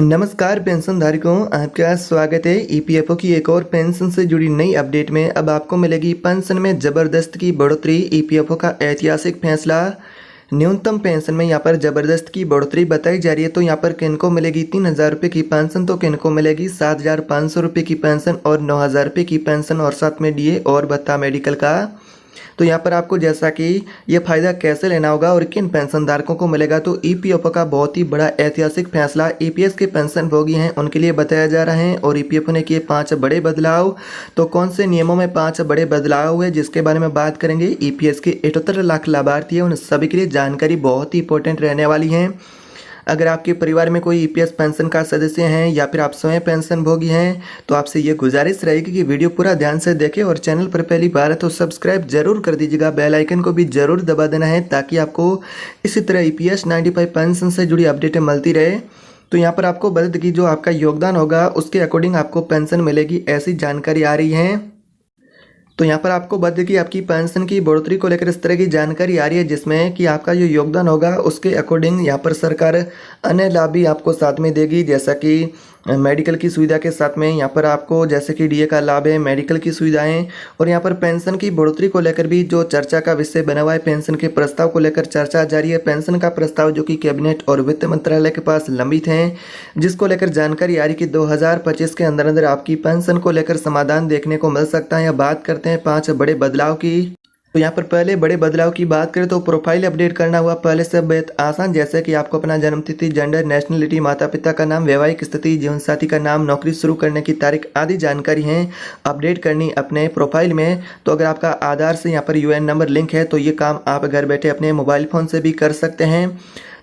नमस्कार पेंशन धारकों, आपका स्वागत है ईपीएफओ की एक और पेंशन से जुड़ी नई अपडेट में। अब आपको मिलेगी पेंशन में ज़बरदस्त की बढ़ोतरी। ईपीएफओ का ऐतिहासिक फैसला। न्यूनतम पेंशन में यहाँ पर ज़बरदस्त की बढ़ोतरी बताई जा रही है। तो यहाँ पर किनको मिलेगी 3,000 रुपये की पेंशन, तो किनको मिलेगी 7,500 रुपये की पेंशन और 9,000 रुपये की पेंशन और साथ में डीए और भत्ता मेडिकल का। तो यहाँ पर आपको जैसा कि ये फ़ायदा कैसे लेना होगा और किन पेंशन धारकों को मिलेगा, तो ईपीएफओ का बहुत ही बड़ा ऐतिहासिक फैसला ईपीएस के पेंशनभोगी हैं उनके लिए बताया जा रहा है। और ईपीएफओ ने किए 5 बड़े बदलाव। तो कौन से नियमों में 5 बड़े बदलाव हुए जिसके बारे में बात करेंगे। ईपीएस के 78 लाख लाभार्थी हैं, उन सभी के लिए जानकारी बहुत ही इंपॉर्टेंट रहने वाली है। अगर आपके परिवार में कोई ईपीएस पेंशन का सदस्य हैं या फिर आप स्वयं पेंशन भोगी हैं, तो आपसे ये गुजारिश रहेगी कि वीडियो पूरा ध्यान से देखें और चैनल पर पहली बार है तो सब्सक्राइब जरूर कर दीजिएगा। बेल आइकन को भी जरूर दबा देना है ताकि आपको इसी तरह ईपीएस 95 पेंशन से जुड़ी अपडेटें मिलती रहे। तो यहाँ पर आपको बता दें कि जो आपका योगदान होगा उसके अकॉर्डिंग आपको पेंशन मिलेगी, ऐसी जानकारी आ रही है। तो यहाँ पर आपको बता दें कि आपकी पेंशन की बढ़ोतरी को लेकर इस तरह की जानकारी आ रही है जिसमें कि आपका जो योगदान होगा उसके अकॉर्डिंग यहाँ पर सरकार अन्य लाभ भी आपको साथ में देगी, जैसा कि मेडिकल की सुविधा के साथ में यहाँ पर आपको जैसे कि डीए का लाभ है, मेडिकल की सुविधाएं। और यहाँ पर पेंशन की बढ़ोतरी को लेकर भी जो चर्चा का विषय बना हुआ है, पेंशन के प्रस्ताव को लेकर चर्चा जारी है। पेंशन का प्रस्ताव जो कि कैबिनेट और वित्त मंत्रालय के पास लंबित हैं, जिसको लेकर जानकारी आ रही कि 2025 के अंदर अंदर आपकी पेंशन को लेकर समाधान देखने को मिल सकता है। बात करते हैं 5 बड़े बदलाव की। तो यहाँ पर पहले बड़े बदलाव की बात करें तो प्रोफाइल अपडेट करना हुआ पहले से बेहद आसान, जैसे कि आपको अपना जन्म तिथि, जेंडर, नेशनलिटी, माता पिता का नाम, वैवाहिक स्थिति, जीवन साथी का नाम, नौकरी शुरू करने की तारीख आदि जानकारी है अपडेट करनी अपने प्रोफाइल में। तो अगर आपका आधार से यहाँ पर यूएन नंबर लिंक है तो ये काम आप घर बैठे अपने मोबाइल फ़ोन से भी कर सकते हैं।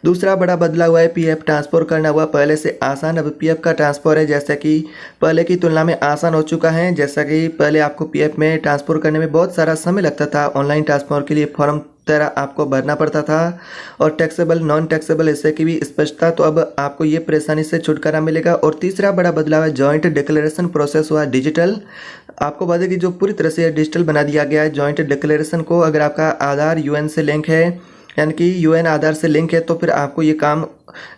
दूसरा बड़ा बदलाव हुआ है पीएफ ट्रांसफ़र करना हुआ पहले से आसान। अब पीएफ का ट्रांसफ़र है जैसा कि पहले की तुलना में आसान हो चुका है। जैसा कि पहले आपको पीएफ में ट्रांसफ़र करने में बहुत सारा समय लगता था, ऑनलाइन ट्रांसफ़र के लिए फॉर्म तरह आपको भरना पड़ता था और टैक्सेबल नॉन टैक्सेबल हिस्से की भी स्पष्टता। तो अब आपको ये परेशानी से छुटकारा मिलेगा। और तीसरा बड़ा बदलाव है जॉइंट डिक्लेरेशन प्रोसेस हुआ डिजिटल। आपको बता दें कि जो पूरी तरह से डिजिटल बना दिया गया है जॉइंट डिक्लेरेशन को। अगर आपका आधार यूएन से लिंक है, यानी कि यूएन आधार से लिंक है, तो फिर आपको ये काम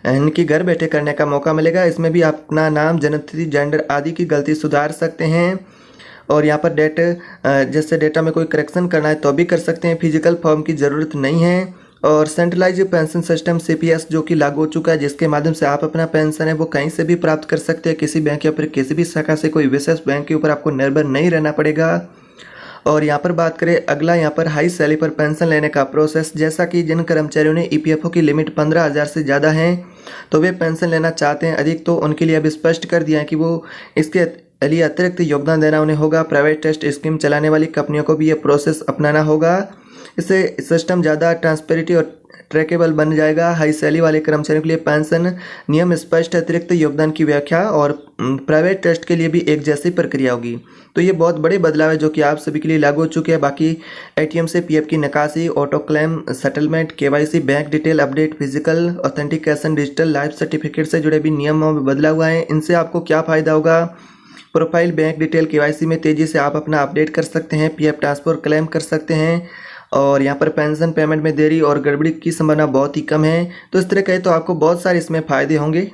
यानी कि घर बैठे करने का मौका मिलेगा। इसमें भी आप अपना नाम, जन्मतिथि, जेंडर आदि की गलती सुधार सकते हैं। और यहाँ पर जैसे डेटा में कोई करेक्शन करना है तो भी कर सकते हैं, फिजिकल फॉर्म की ज़रूरत नहीं है। और सेंट्रलाइज पेंशन सिस्टम सीपीएस जो कि लागू हो चुका है, जिसके माध्यम से आप अपना पेंशन है वो कहीं से भी प्राप्त कर सकते हैं, किसी बैंक या फिर किसी भी शाखा से, कोई विशेष बैंक के ऊपर आपको निर्भर नहीं रहना पड़ेगा। और यहाँ पर बात करें अगला, यहाँ पर हाई सैलरी पर पेंशन लेने का प्रोसेस, जैसा कि जिन कर्मचारियों ने ईपीएफओ की लिमिट 15,000 से ज़्यादा है तो वे पेंशन लेना चाहते हैं अधिक, तो उनके लिए अब स्पष्ट कर दिया है कि वो इसके लिए अतिरिक्त योगदान देना उन्हें होगा। प्राइवेट ट्रस्ट स्कीम चलाने वाली कंपनियों को भी ये प्रोसेस अपनाना होगा। इससे सिस्टम ज़्यादा ट्रांसपेरेंट और ट्रैकेबल बन जाएगा। हाई सैलरी वाले कर्मचारियों के लिए पेंशन नियम स्पष्ट, अतिरिक्त योगदान की व्याख्या और प्राइवेट ट्रस्ट के लिए भी एक जैसी प्रक्रिया होगी। तो ये बहुत बड़े बदलाव है जो कि आप सभी के लिए लागू हो चुके हैं। बाकी एटीएम से पीएफ की निकासी, auto claim settlement, KYC, bank detail update, physical authentication, digital life certificate से जुड़े भी नियमों में बदलाव हुआ है। इनसे आपको क्या फ़ायदा होगा। प्रोफाइल, बैंक डिटेल, केवाईसी में तेज़ी से आप अपना अपडेट कर सकते हैं, पीएफ ट्रांसफ़र क्लेम कर सकते हैं। और यहाँ पर पेंशन पेमेंट में देरी और गड़बड़ी की संभावना बहुत ही कम है। तो इस तरह कहे तो आपको बहुत सारे इसमें फ़ायदे होंगे।